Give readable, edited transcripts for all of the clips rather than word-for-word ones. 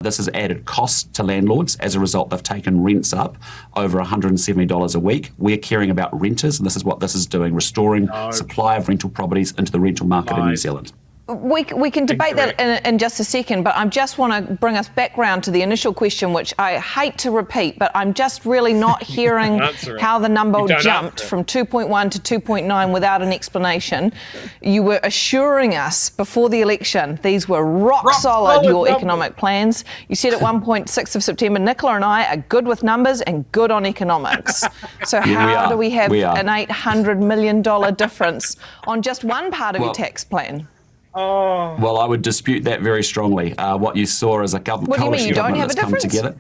This has added costs to landlords. As a result, they've taken rents up over $170 a week. We're caring about renters, and this is what this is doing, restoring supply of rental properties into the rental market in New Zealand. We can debate that in just a second, but I just want to bring us back round to the initial question, which I hate to repeat, but I'm just really not hearing how the number jumped from 2.1 to 2.9 without an explanation. You were assuring us before the election these were rock solid, your economic plans. You said at 1.6 of September, Nicola and I are good with numbers and good on economics. So how do we have an $800 million difference on just one part of your tax plan? Well, I would dispute that very strongly. What you saw as a coalition government that's come together.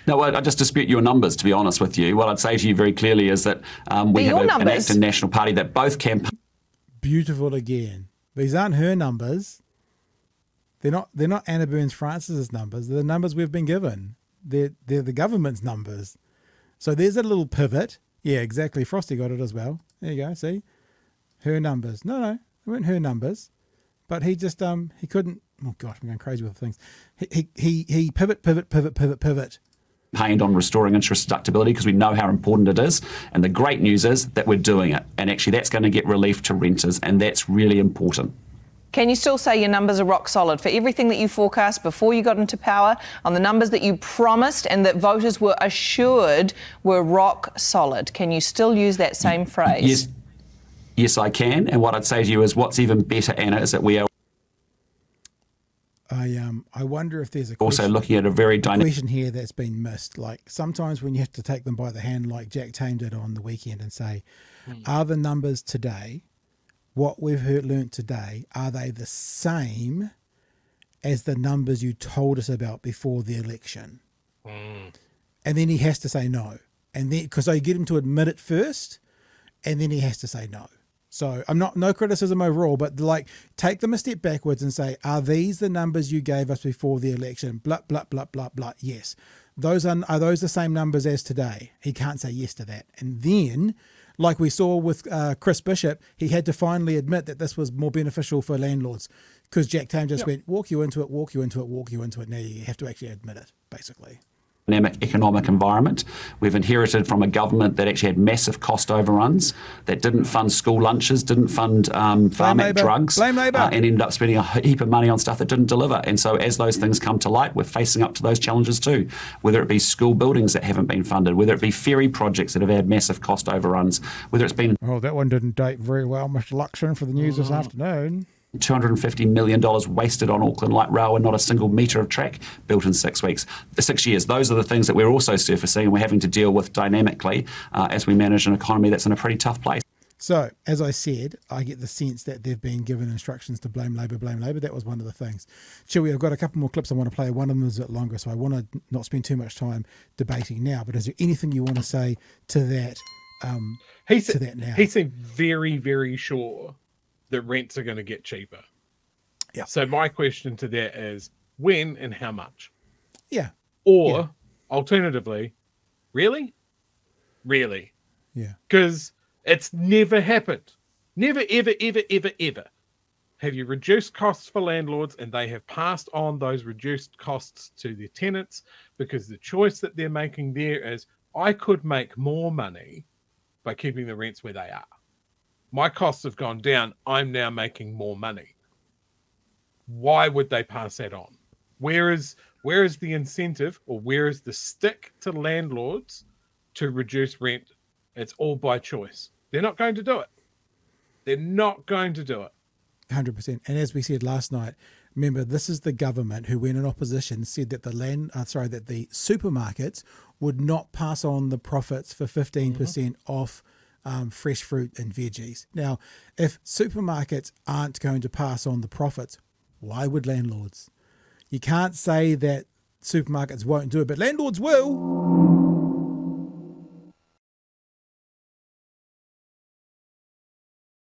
No, I just dispute your numbers, to be honest with you. What I'd say to you very clearly is that we have an active national party that both campaigns. Beautiful again. These aren't her numbers. They're not Anna Burns-Francis's numbers. They're the numbers we've been given. They're the government's numbers. So there's a little pivot. Yeah, exactly. Frosty got it as well. There you go. See? Her numbers. No, they weren't her numbers. But he just he couldn't. Oh gosh, I'm going crazy with things. He pivot. Campaigned on restoring interest deductibility because we know how important it is, and the great news is that we're doing it, and actually that's going to get relief to renters, and that's really important. Can you still say your numbers are rock solid for everything that you forecast before you got into power, on the numbers that you promised and that voters were assured were rock solid? Can you still use that same phrase? Yes, I can. And what I'd say to you is what's even better, Anna, is that we are I wonder if there's also looking at a very dynamic question here that's been missed. Like sometimes when you have to take them by the hand, like Jack Tame did on the weekend, and say, are the numbers today, what we've learnt today, are they the same as the numbers you told us about before the election? And then he has to say no. And then, because I get him to admit it first, and then he has to say no. So I'm no criticism overall, but like take them a step backwards and say, are these the numbers you gave us before the election? Blah, blah, blah, blah, blah. Yes. Are those the same numbers as today? He can't say yes to that. And then, like we saw with Chris Bishop, he had to finally admit that this was more beneficial for landlords because Jack Tame just went, walk you into it. Now you have to actually admit it, basically. Dynamic economic environment. We've inherited from a government that actually had massive cost overruns, that didn't fund school lunches, didn't fund pharmac drugs, and ended up spending a heap of money on stuff that didn't deliver. And so as those things come to light, we're facing up to those challenges too, whether it be school buildings that haven't been funded, whether it be ferry projects that have had massive cost overruns, whether it's been... Oh, that one didn't date very well, Mr. Luxon, for the news this afternoon. $250 million wasted on Auckland Light Rail and not a single metre of track built in 6 years. Those are the things that we're also surfacing and we're having to deal with dynamically as we manage an economy that's in a pretty tough place. So, as I said, I get the sense that they've been given instructions to blame Labour. That was one of the things. Chewy, I've got a couple more clips I want to play. One of them is a bit longer, so I want to not spend too much time debating now. But is there anything you want to say to that, to that now? He seemed very, very sure that rents are going to get cheaper. Yeah. So my question to that is when and how much? Yeah. Or alternatively, really? Yeah. Because it's never happened. Never, ever, ever, ever, ever have you reduced costs for landlords and they have passed on those reduced costs to their tenants because the choice that they're making there is, I could make more money by keeping the rents where they are. My costs have gone down. I'm now making more money. Why would they pass that on? Where is the incentive, or where is the stick to landlords to reduce rent? It's all by choice. They're not going to do it. 100%. And as we said last night, remember, this is the government who, when in opposition, said that that the supermarkets would not pass on the profits for 15% off fresh fruit and veggies. Now, if supermarkets aren't going to pass on the profits, why would landlords? You can't say that supermarkets won't do it, but landlords will.